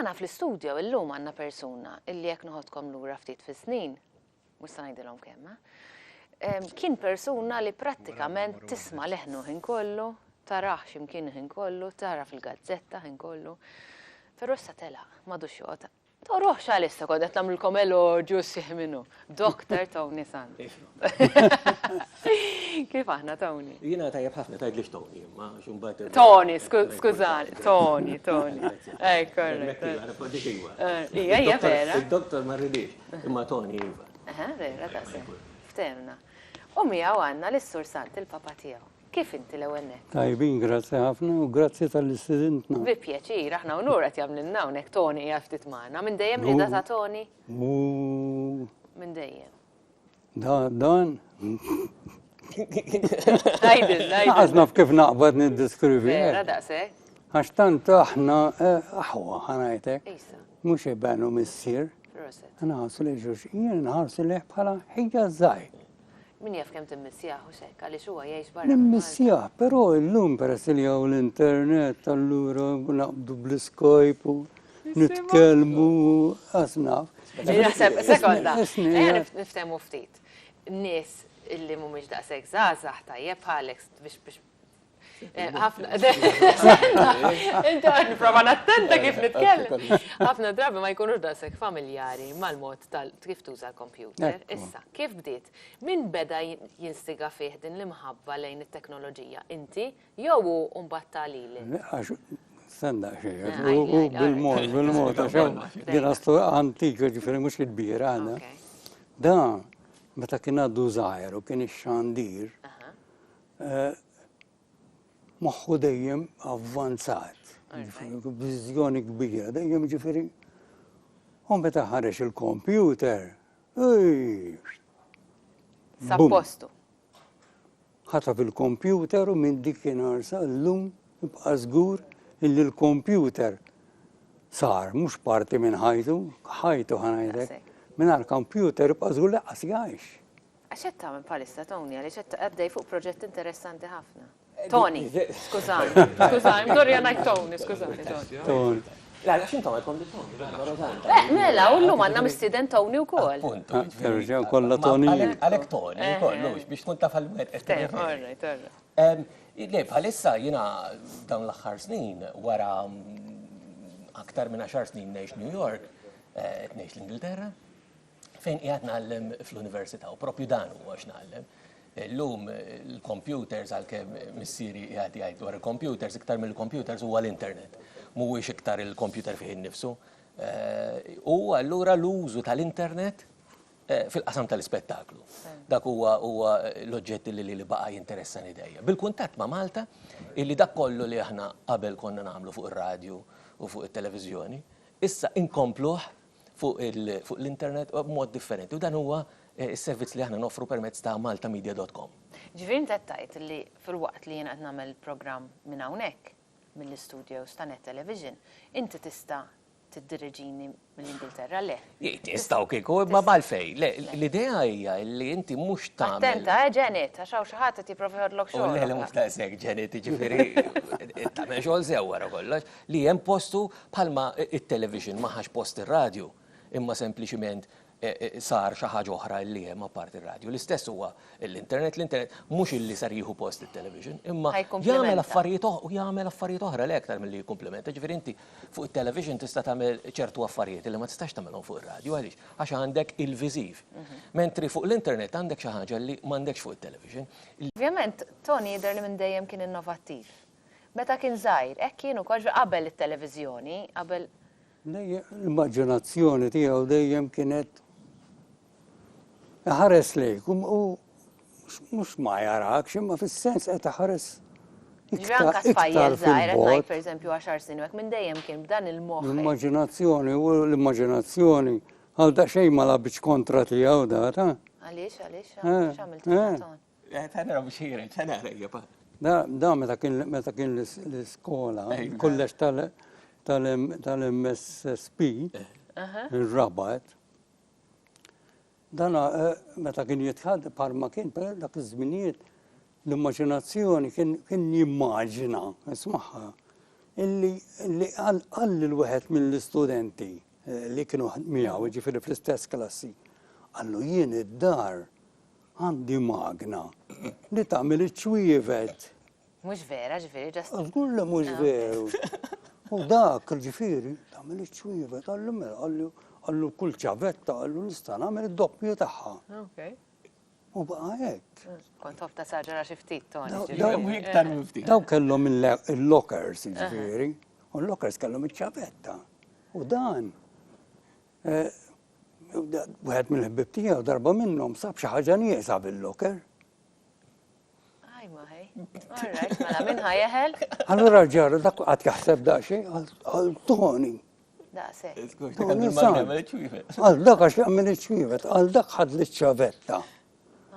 Aħna fl-istudio illum għandna persuna illi jekk noħodkom lura ftit fis-snin, mhux se ngħidilhom kemm, kien persuna li prattikament tisma' leħnu ħin kollu, taraħ x'imkien ħin kollu, tara fil-gazzetta ħin kollu. Però issa telaq m'għadux joqgħod. Ruħ xalissa kod qed nagħmlulkom elogju sieħ minnu. Dr. Tony Sand. Kif aħna Tony? Jiena tajjeb ħafna tgħidlix Tony, imma x'imbagħad. Tony, skużani, Tony. Korrekt. Hija vera. Id-doktor ma rridix, imma Tony iva. Vera daqshekk. Ftemna. U miegħu għandna l-Sur Sant il-papa tiegħu. Kif inti l-ewwel nett? Tajbin, grazzi ħafna u grazzi tal-istudentna. Bi pjaċir, aħna unur qed jagħmlilna hawnhekk Toni hija ftit magħna. Minn dejjem rida ta' Toni? Minn dejjem. Dan. Ngħidil. Naf kif naqbad niddeskrivi. Vera daqshekk. Għax tant aħna aħwa ħanajtek. Isa. Mhux ibanu missier. Nħarsu li jien nħarsu li bħala ħija żgħir. Min jaf kemm timmissjaħ u xekk għaliex huwa jgħix barra. Nimmissjaħ, però llum peress li hawn l-internet allura naqbdu bl-Skype u nitkellmu asnaf. Sekonda, niftehmu ftit. Nies illi mhumiex daqshekk żgħażagħ tajjeb bħalek biex ħafna. Inti nipprova nattenta kif nitkellem. Ħafna drabi ma jkunux daqshekk familjari mal-mod kif tuża l-kompjuter. Issa, kif bdiet? Min beda jinstiga fih din l-imħabba lejn it-teknoloġija? Inti jew hu mbagħad talili? Senda xejn, u bil-mod, għax din għastu antika ġifieri mhux il-kbira għandha. Da, meta kien għaddu żgħir u kien ix-xandir, moħħu dejjem avvanzat, viżjoni kbira, dejjem ġifieri. U meta ħareġ il-kompjuter, Sappostu. ħata fil-kompjuter u minn dik inarsa llum ibqa' żgur illi l-kompjuter sar mhux parti minn ħajtu ħanajdek. Mingħajr kompjuter ibqa' żgur laqas jgħix. Għax qed tagħmel bħalissa Tony, għaliex qed għaddej fuq proġett interessanti ħafna. Tony, skużani, Dorja ngħid Tony, skużani, Tony. La, għax intom għedkom di Tony. Mela, u llum għandna mistieden Tony wkoll. Terġa' kollha Tony. Għalhekk Tony, kollux biex tkun taf Alright. Le, bħalissa jiena dawn l-aħħar snin wara aktar minn 10 snin ngħix New York, ngħix l-Ingilterra, fejn qiegħed nagħllem fl-università u proprju dan huwa x'nagħllem. Llum il-computers għalkemm missieri qiegħed jgħid dwar il-computers iktar mill-computers huwa l-internet. Mhuwiex iktar il-computer fih innifsu. U allura l-użu tal-internet fil-qasam tal-ispettaklu. Dak huwa l-oġġett li baqa' jinteressani dejja. Bil-kuntatt ma' Malta, illi dak kollu li aħna qabel konna nagħmlu fuq ir-radju u fuq it-televiżjoni, issa inkompluh fuq l-internet b'mod differenti. U dan huwa is-servizz li aħna noffru permezz ta' maltamedia.com. Ġifieri inti qed tgħid li fil-waqt li jien qed nagħmel programm minn hawnhekk mill-istudios ta' Net Television, inti tista' tiddiriġini mill-Ingilterra le. Tistgħu kieku imma malfej. L-idea hija li inti mhux tagħmel. Attenta, Ġenet, għax hawn xi ħadd qed jipprovi jħodlok xogħol. Le mhux daqshekk Ġenet, jiġifieri tagħmel xogħol sew wara kollox li hemm postu bħalma it-television maħax post ir-radju, imma sempliċiment sar xi ħaġa oħra li hemm apart ir-radju. L-istess huwa l-internet mhux illi sar jieħu post it-television, imma jagħmel affarijiet oħra li aktar milli jikkumplementa. Ġifieri inti fuq it-television tista' tagħmel ċertu affarijiet li ma tistax tagħmelhom fuq ir-radju għaliex għax għandek il-viżiv. Mentri fuq l-internet għandek xi ħaġa li m'għandekx fuq it-television. Ovvjament Tony jidher li minn dejjem kien innovattiv. Meta kien żgħir, hekk kien ukoll qabel it-televiżjoni, qabel. L-immaġinazzjoni tiegħu dejjem kienet ħares lejk u mhux ma jarakx imma fis-sens qed ħares iktar fil-bogħod. Ngħid pereżempju 10 snin hekk minn dejjem kien b'dan il-moħħ. L-immaġinazzjoni għal daqsxejn ma labitx kontra tiegħu da. Għaliex x'għamilt Ton? Nara biex ħireġ, nara jeba. Da meta kien l-iskola, kollox tal-MSSP, il-Rabat, dan meta kien jitħadd parma kien per dak iż-żminijiet l-immaġinazzjoni kien jimmaġina, ismaħħa, illi għalli l-wieħed mill-istudenti li kienu miegħu ġifieri fl-istess klassi. Għallu jien id-dar għandi magna li tagħmel iċ-ċwievet. Mhux vera, ġifieri ġast. Żgur li mhux veru. U dak ġifieri tagħmel iċ-ċwievet għallu kull ċavetta għallu nista' nagħmel id-doppju tagħha. Okay. U baqa' hekk. Kont ħofta saġara xi ftit Tony. Iktar minn ftit. Daw kellhom il-lockers, ġifieri, u l-lockers kellhom iċ-ċavetta. U dan, wieħed mill-ħbieb tiegħu darba minnhom sab xi ħaġa nieqsa bil-locker. Aj ma ħej. All right, mela minn ħajeħel? Allura ġara dak qatt jaħseb daqsxejn għal Tony. Daqshekk. Għal dak għax jagħmel iċ-ċwievet, għal dak ħadd l-ċavetta.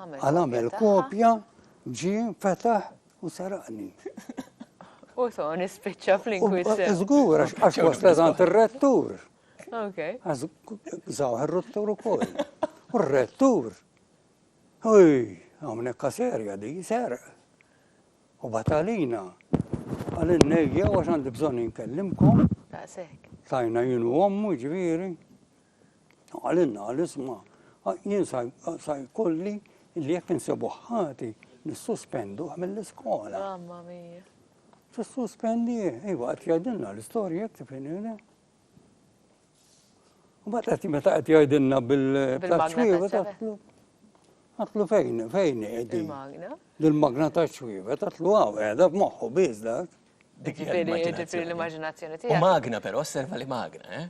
Għal għamel kopja, ġi, fetaħ u saraqni. U Tony spiċċa fl-inkwiz. Żgur, għax waslet għand ir-rettur. Okay. Zaw il-rettur ukoll. U r-rettur. Uj, hawnhekk serja di, serq. U batalina. Għal-innejja għax għandi bżonn inkellimkom. Daqshekk. Tajna jienu ommu ġifieri. Għalinna għal-isma. Jien sa jkolli illi jekk insibu ħati nissuspendu mill-iskola. Mamma mia. Tissuspendi, għat jgħidilna l-istorja jekk tifhimni. U baqgħet meta qed jgħidilna bil-ċwievet għatlu fejn qegħdin. Il-magna? Dil-magna taċ-ċwievet għatlu qiegħda b'moħħu biż dak. Ġifieri l-immaġinazzjoni tiegħek. U magna però, osserva li magna,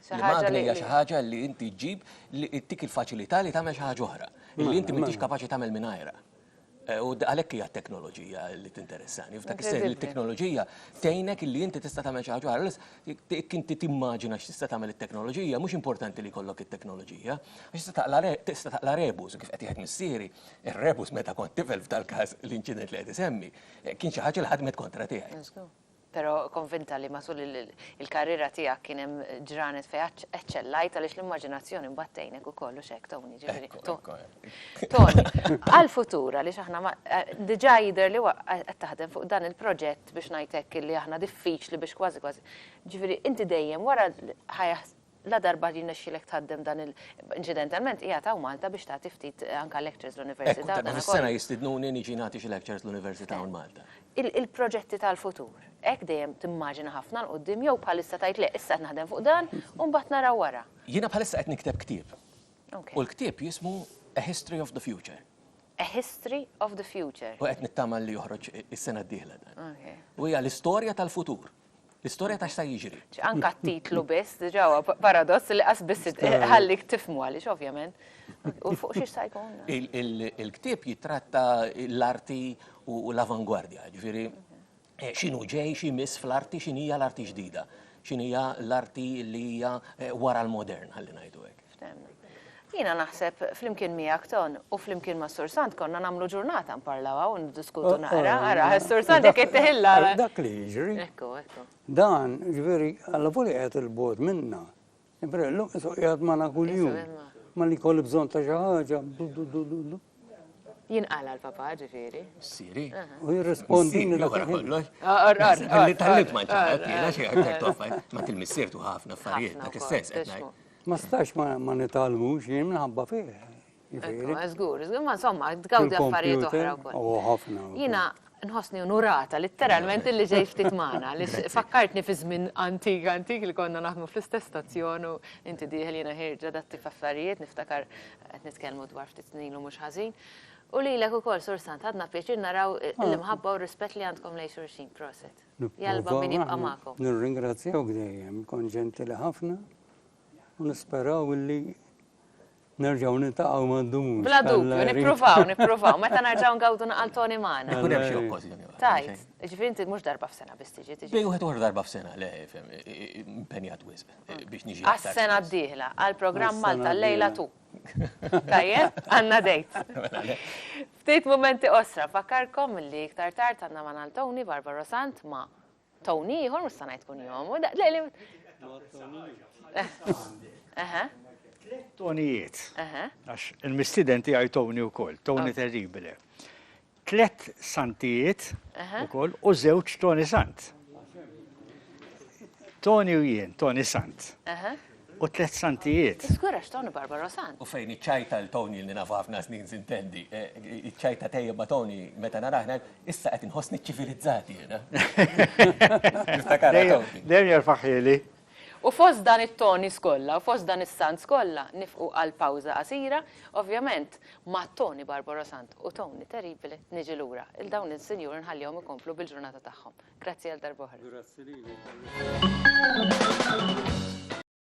Li hija xi ħaġa li inti ġib li tik il-faċilità li tagħmel xi ħaġa oħra, li inti m'intix kapaċi tagħmel mingħajrha. U għalhekk hija t-teknoloġija li tinteressani. F'dak is-sens li t-teknoloġija tgħinek illi inti tista' tagħmel xi ħaġa oħra. Jekk inti timmaġina x'tista' tagħmel it-teknoloġija, mhux importanti li jkollok it-teknoloġija, għax tista' taqla rebus kif qed jgħid missieri. Ir-rebus meta kont tifel f'dal-każ l-inċident li qed isemmi, kien xi ħaġa li ħadmet kontra tiegħek. Pero konvinta li matul il-karriera tiegħek kien hemm ġranet fejn eċċellajt għaliex l-immaġinazzjoni mbattejnek ukoll u xek Tony ġifieri. Tony, għall-futur għaliex aħna diġà jidher li qed taħdem fuq dan il-proġett biex ngħidlek li aħna diffiċli biex kważi. Ġifieri inti dejjem wara la darba li nexxilek tħaddem dan incidentalment hija taw Malta biex tagħti ftit anke lectures l-Università. Fis-sena jistidnuni niġi nagħti xi lectures l-Università u Malta. Il-proġetti tal-futur, hekk dejjem timmaġina ħafna l qudiem jew bħalissa tgħid le issa qed naħdem fuq dan u mbagħad naraw wara. Jiena bħalissa qed nikteb ktieb. U l-ktieb jismu A History of the Future. A History of the Future. U qed nittama li joħroġ is-sena d-dieħla dan. U hija l-istorja tal-futur. L-istorja ta' x'sa jiġri. Anka t-titlu biss, diġà paradoss li qas biss ħallik tifhmu għaliex ovvjament. U fuq xi sa jkun. Il-ktieb jitratta l-arti u l-avangwardja, ġifieri x'inhu ġej xi miss fl-arti x'inhija l-arti ġdida, x'inhija l-arti li hija wara l-modern ħalli ngħidu hekk. Jiena naħseb flimkien miegħek Ton u flimkien ma' Sur Sant konna nagħmlu ġurnata nparlawha u niddiskutu naqra. Sur Sant jekk qed teħilla. Dak li jiġri. Ekku. Dan, ġifieri, alla voli qed il-bod minna. Llum qiegħed magħna kuljum. Ma li kolli bżonn ta' xi ħaġa. Jinqala l-papa ġifieri. Siri. U jirrispondini dak kollox. Li tallimt ma ġara, xi aktar toffa, ma tilmissirtu ħafna affarijiet dak is-sens qed ngħid. Ma stax ma nitalmux jien minħabba fih. Żgur, ma insomma tgawdi affarijiet oħra wkoll. Ħafna. Jiena nħossni unurata letteralment li ġej ftit magħna li fakkartni fi żmien antik li konna naħdmu fl-istess stazzjon u inti dieħel jiena ħirġa datti f'affarijiet niftakar qed nitkellmu dwar ftit snin u mhux ħażin. U lilek ukoll Sur Sant ħadna pjaċir naraw l-imħabba u rispett li għandkom lejn xulxin proset. Jalba min jibqa' magħkom. Nirringrazzjawk dejjem, kon ġentili ħafna u nisperaw li nerġgħu niltaqgħu mad-dumux. Bla dubju, nippruvaw, meta nerġgħu ngawdu naqal Tony magħna. Kun hemm xi okkożjoni. Tajt, ġifieri inti mhux darba f'sena biss tiġi. Bej wieħed oħra darba f'sena le impenjat wisq biex niġi. Għas-sena d-dieħla għall-programm Malta lejla tu. Tajjeb, għandna dejt. Ftit momenti osra, fakkarkom li iktar tard għandna ma' Tony Barbara Sant ma' Tony ieħor mhux se ngħid tkun jom. Tonijiet. Għax il-mistidenti għaj Tony u koll, Tony terribile. 3 santijiet u koll u 2 Tony Sant. Tony u jien, Tony Sant. U 3 santijiet. Skura x'Tony Barbara Sant. U fejn iċċajta l-Tony li nafu ħafna snin zintendi. Iċċajta tejja ma' Tony meta naraħna, issa qed inħossni ċivilizzati jena. Dejjem jarfaħili. U fost dan it-Tony skolla, u fost dan is-Sant skolla, nifqu għal pawza qasira, ovvjament ma' Tony Barbara Sant u Tony Terribili niġi lura. Il-dawn il-sinjur nħallihom ikomplu bil-ġurnata tagħhom. Grazzi għal darbohra.